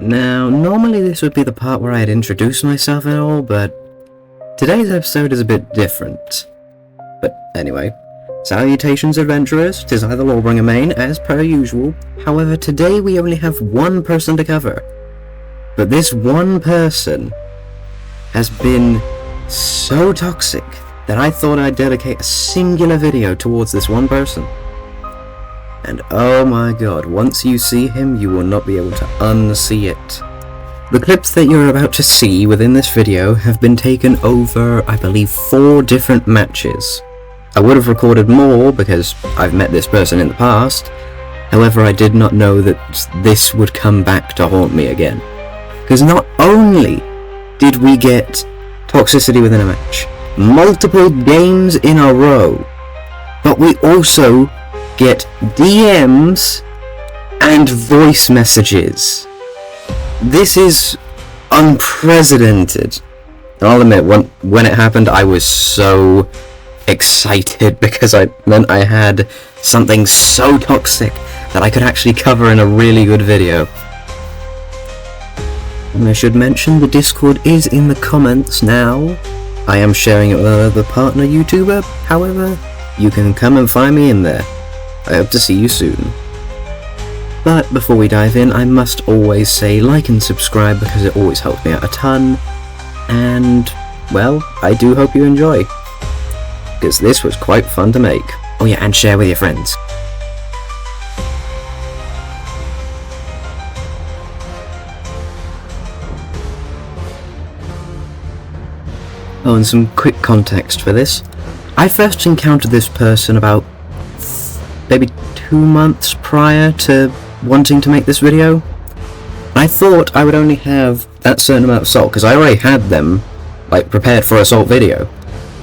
Now, normally this would be the part where I'd introduce myself and all, but today's episode is a bit different. But anyway, salutations adventurers, 'tis I the Lawbringer main, as per usual. However, today we only have one person to cover. But this one person has been so toxic that I thought I'd dedicate a singular video towards this one person. And oh my god, once you see him, you will not be able to unsee it. The clips that you're about to see within this video have been taken over, I believe, 4 different matches. I would have recorded more because I've met this person in the past, however I did not know that this would come back to haunt me again. Because not only did we get Toxicity within a match, multiple games in a row, but we also get DMs and voice messages. This is unprecedented. And I'll admit, when it happened, I was so excited because I meant I had something so toxic that I could actually cover in a really good video. And I should mention the Discord is in the comments now. I am sharing it with another partner YouTuber, however, you can come and find me in there. I hope to see you soon. But before we dive in, I must always say like and subscribe because it always helps me out a ton. And, well, I do hope you enjoy, because this was quite fun to make. Oh yeah, and share with your friends. Oh, and some quick context for this. I first encountered this person about maybe 2 months prior to wanting to make this video. I thought I would only have that certain amount of salt, because I already had them, like, prepared for a salt video.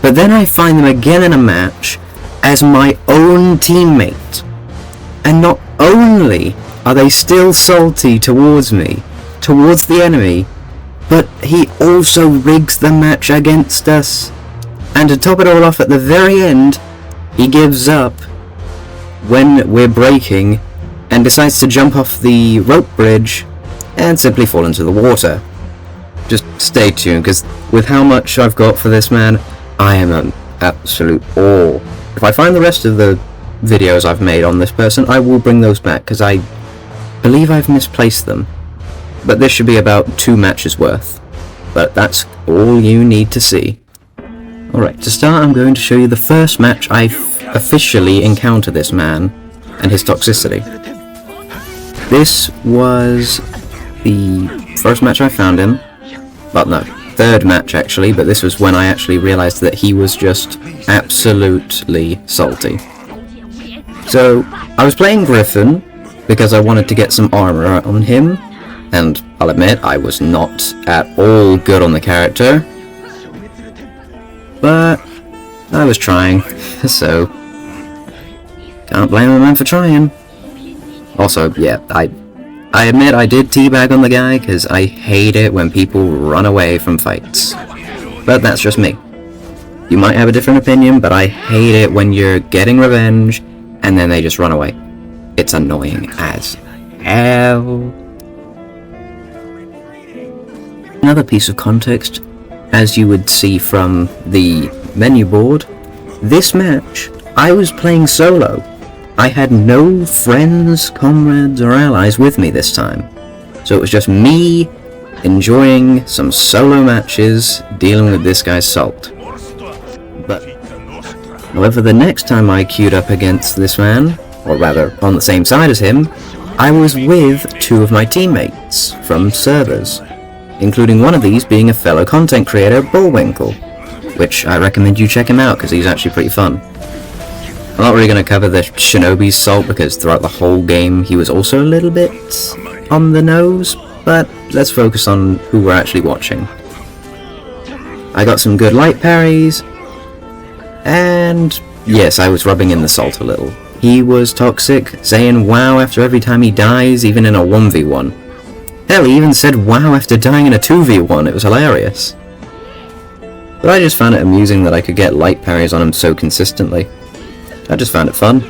But then I find them again in a match as my own teammate. And not only are they still salty towards me, towards the enemy, but he also rigs the match against us. And to top it all off, at the very end, he gives up when we're breaking and decides to jump off the rope bridge and simply fall into the water. Just stay tuned, because with how much I've got for this man, I am an absolute awe. If I find the rest of the videos I've made on this person, I will bring those back, because I believe I've misplaced them. But this should be about 2 matches worth. But that's all you need to see. Alright, to start I'm going to show you the first match I officially encountered this man and his toxicity. This was the first match I found him. Well, no, 3rd match actually, but this was when I actually realised that he was just absolutely salty. So, I was playing Griffin because I wanted to get some armour on him, and I'll admit I was not at all good on the character. But I was trying, so can't blame a man for trying. Also, yeah, I admit I did teabag on the guy, because I hate it when people run away from fights. But that's just me. You might have a different opinion, but I hate it when you're getting revenge and then they just run away. It's annoying as hell. Another piece of context, as you would see from the menu board, this match I was playing solo. I had no friends, comrades, or allies with me this time. So it was just me enjoying some solo matches, dealing with this guy's salt. But, however, the next time I queued up against this man, or rather on the same side as him, I was with 2 of my teammates from servers, including one of these being a fellow content creator, Bullwinkle, which I recommend you check him out because he's actually pretty fun. I'm not really going to cover the Shinobi's salt because throughout the whole game he was also a little bit on the nose, but let's focus on who we're actually watching. I got some good light parries, and yes, I was rubbing in the salt a little. He was toxic, saying wow after every time he dies, even in a 1v1. Hell, he even said wow after dying in a 2v1, it was hilarious. But I just found it amusing that I could get light parries on him so consistently. I just found it fun.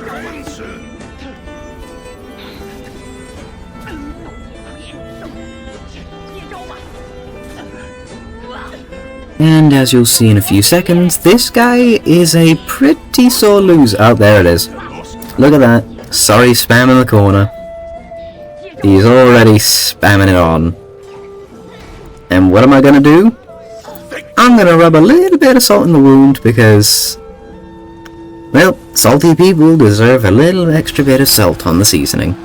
And as you'll see in a few seconds, this guy is a pretty sore loser. Oh, there it is. Look at that. Sorry spam in the corner. He's already spamming it on. And what am I gonna do? I'm gonna rub a little bit of salt in the wound because, well, salty people deserve a little extra bit of salt on the seasoning.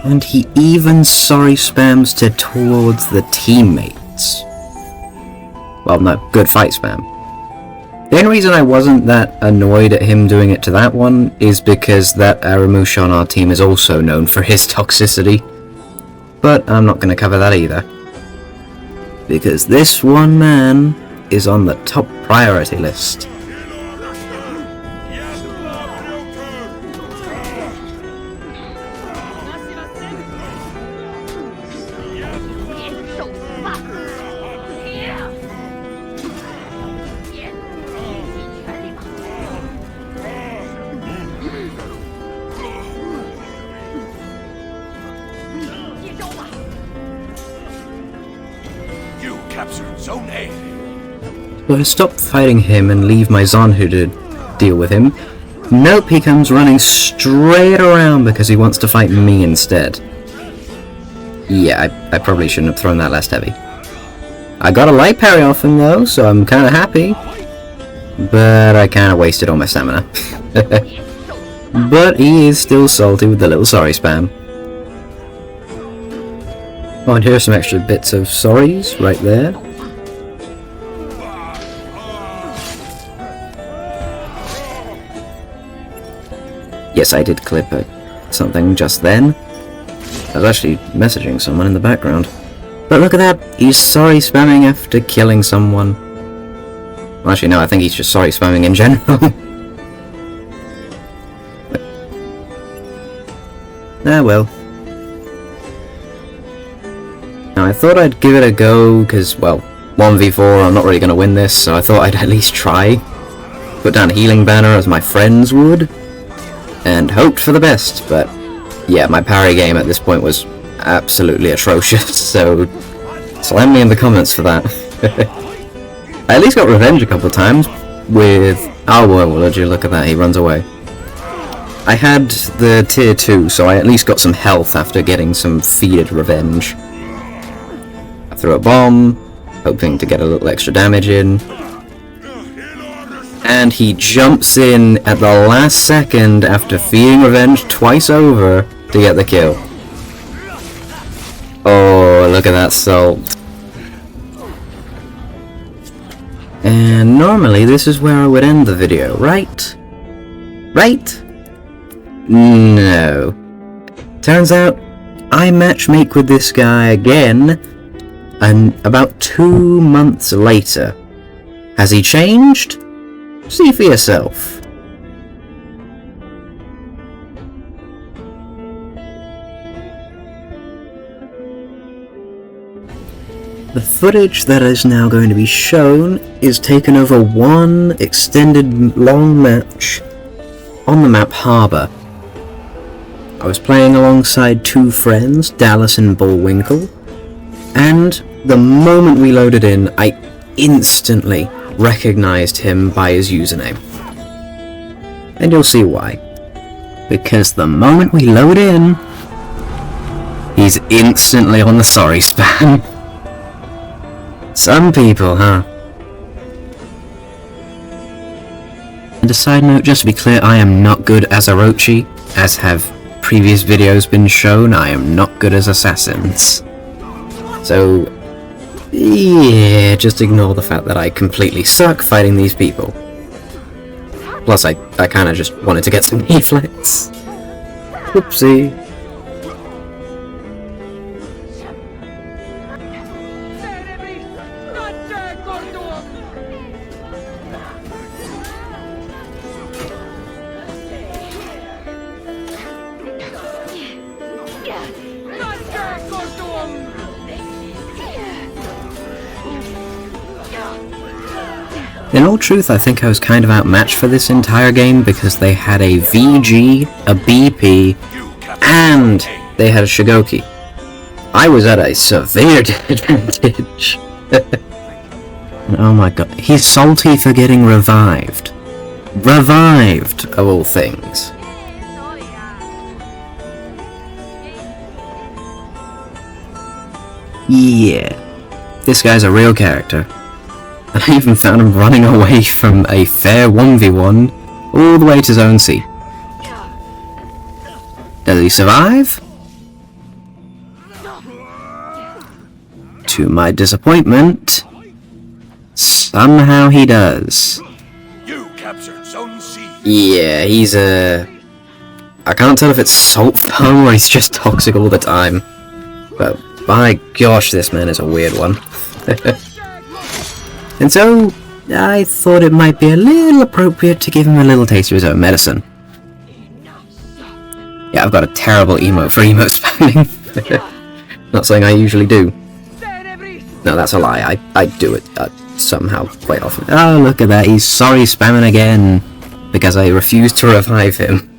And he even sorry spams towards the teammates. Well, no, good fight spam. The only reason I wasn't that annoyed at him doing it to that one is because that Aramush on our team is also known for his toxicity. But I'm not going to cover that either. Because this one man is on the top priority list. Zone A. So I stop fighting him and leave my Zonhu to deal with him. Nope, he comes running straight around because he wants to fight me instead. Yeah, I probably shouldn't have thrown that last heavy. I got a light parry off him though, so I'm kinda happy. But I kinda wasted all my stamina. But he is still salty with the little sorry spam. Oh, and here's some extra bits of sorries right there. Yes, I did clip something just then. I was actually messaging someone in the background. But look at that, he's sorry spamming after killing someone. Well, actually no, I think he's just sorry spamming in general. Ah well. Now I thought I'd give it a go, because, well, 1v4, I'm not really going to win this, so I thought I'd at least try. Put down a healing banner as my friends would, and hoped for the best, but yeah, my parry game at this point was absolutely atrocious, so slam me in the comments for that. I at least got revenge a couple of times with... Oh, well, would you look at that, he runs away. I had the tier 2, so I at least got some health after getting some feeded revenge. I threw a bomb, hoping to get a little extra damage in. And he jumps in at the last second after feeding revenge twice over to get the kill. Oh, look at that salt. And normally this is where I would end the video, right? Right? No. Turns out, I matchmake with this guy again, and about 2 months later. Has he changed? See for yourself. The footage that is now going to be shown is taken over one extended long match on the map Harbour. I was playing alongside 2 friends, Dallas and Bullwinkle, and the moment we loaded in, I instantly recognized him by his username. And you'll see why. Because the moment we load in, he's instantly on the sorry spam. Some people, huh? And a side note, just to be clear, I am not good as Orochi, as have previous videos been shown. I am not good as assassins. So, yeah, just ignore the fact that I completely suck fighting these people. Plus, I kind of just wanted to get some reflex. Whoopsie. In all truth, I think I was kind of outmatched for this entire game because they had a VG, a BP, and they had a Shigoki. I was at a severe disadvantage. Oh my god, he's salty for getting revived. Revived, of all things. Yeah, this guy's a real character. I even found him running away from a fair 1v1 all the way to Zone C. Does he survive? To my disappointment, somehow he does. You captured Zone C. Yeah, he's a... I can't tell if it's salt foam or he's just toxic all the time. But by gosh, this man is a weird one. And so, I thought it might be a little appropriate to give him a little taste of his own medicine. Yeah, I've got a terrible emote for emote spamming. Not something I usually do. No, that's a lie. I do it somehow quite often. Oh, look at that. He's sorry spamming again. Because I refused to revive him.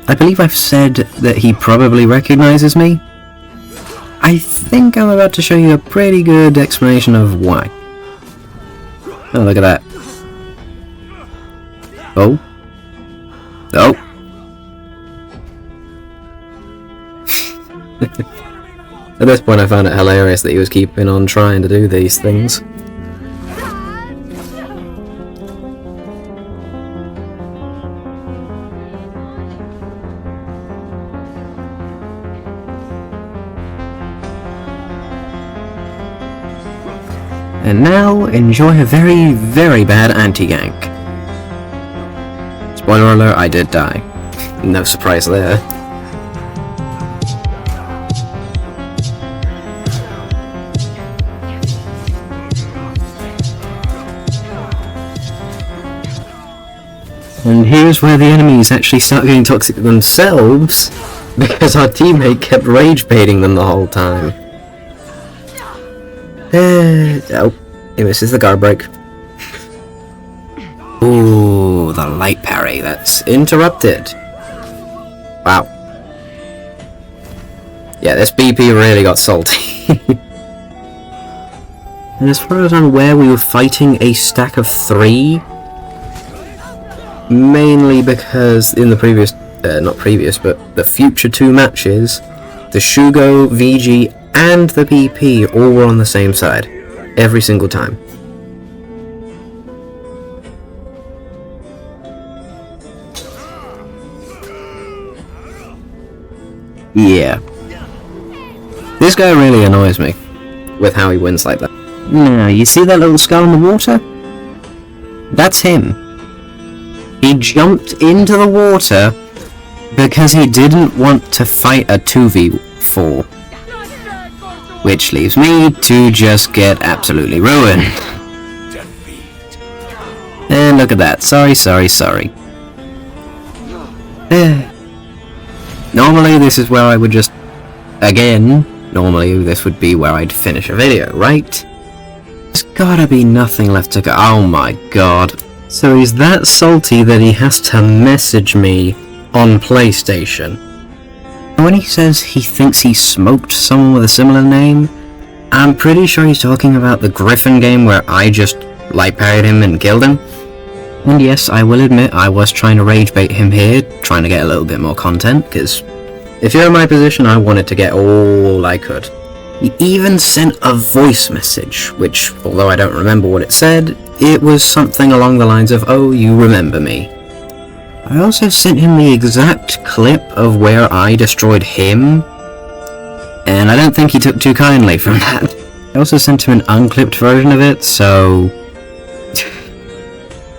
I believe I've said that he probably recognizes me. I think I'm about to show you a pretty good explanation of why. Oh, look at that. Oh. Oh. At this point I found it hilarious that he was keeping on trying to do these things. And now, enjoy a very, very bad anti-gank. Spoiler alert, I did die. No surprise there. And here's where the enemies actually start getting toxic themselves, because our teammate kept rage baiting them the whole time. Oh, he misses the guard break. Ooh, the light parry, that's interrupted. Wow. Yeah, this BP really got salty. And as far as I'm aware, we were fighting a stack of 3. Mainly because in the previous, not previous, but the future 2 matches, the Shugo, VG, and the BP all were on the same side. Every single time. Yeah. This guy really annoys me with how he wins like that. Now, you see that little skull in the water? That's him. He jumped into the water because he didn't want to fight a 2v4. Which leaves me to just get absolutely ruined. And look at that. Sorry. Normally this is where I would just... Again, normally this would be where I'd finish a video, right? There's gotta be nothing left to go. Oh my god. So he's that salty that he has to message me on PlayStation. When he says he thinks he smoked someone with a similar name, I'm pretty sure he's talking about the Griffin game where I just light parried him and killed him. And yes, I will admit I was trying to rage bait him here, trying to get a little bit more content, because if you're in my position, I wanted to get all I could. He even sent a voice message, which, although I don't remember what it said, it was something along the lines of, "Oh, you remember me." I also sent him the exact clip of where I destroyed him, and I don't think he took too kindly from that. I also sent him an unclipped version of it, so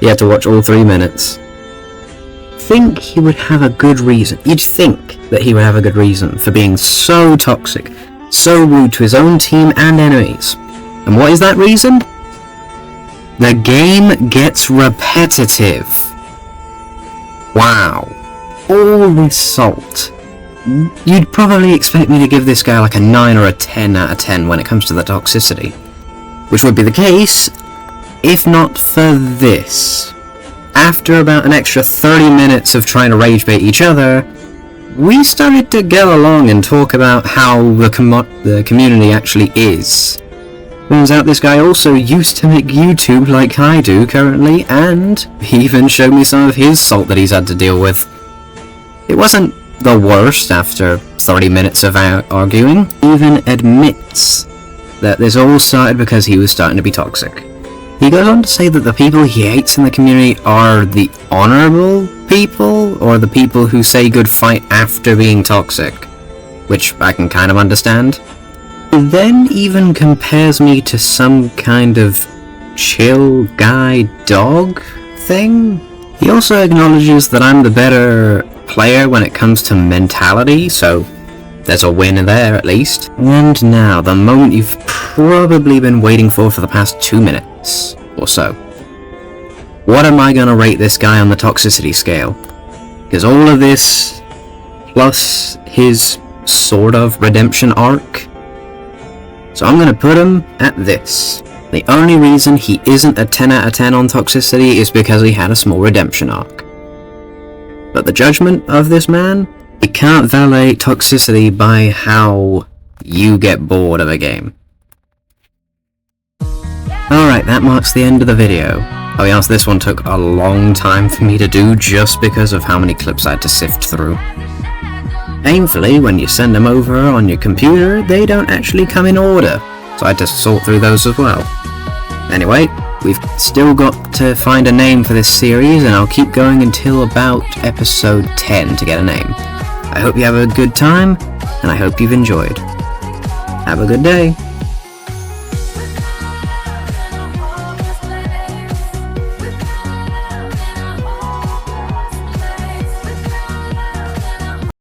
he had to watch all 3 minutes. Think he would have a good reason. You'd think that he would have a good reason for being so toxic, so rude to his own team and enemies. And what is that reason? The game gets repetitive. Wow. All this salt. You'd probably expect me to give this guy like a 9 or a 10 out of 10 when it comes to the toxicity. Which would be the case, if not for this. After about an extra 30 minutes of trying to rage bait each other, we started to get along and talk about how the community actually is. Turns out this guy also used to make YouTube like I do currently, and he even showed me some of his salt that he's had to deal with. It wasn't the worst after 30 minutes of arguing. He even admits that this all started because he was starting to be toxic. He goes on to say that the people he hates in the community are the honourable people, or the people who say good fight after being toxic, which I can kind of understand. He then even compares me to some kind of chill guy dog thing. He also acknowledges that I'm the better player when it comes to mentality, so there's a win there at least. And now, the moment you've probably been waiting for the past 2 minutes or so. What am I gonna rate this guy on the toxicity scale? Because all of this, plus his sort of redemption arc, so I'm gonna put him at this. The only reason he isn't a 10 out of 10 on toxicity is because he had a small redemption arc. But the judgment of this man, you can't validate toxicity by how you get bored of a game. Alright, that marks the end of the video. I'll be honest, this one took a long time for me to do just because of how many clips I had to sift through. Painfully, when you send them over on your computer, they don't actually come in order, so I had to sort through those as well. Anyway, we've still got to find a name for this series, and I'll keep going until about episode 10 to get a name. I hope you have a good time, and I hope you've enjoyed. Have a good day.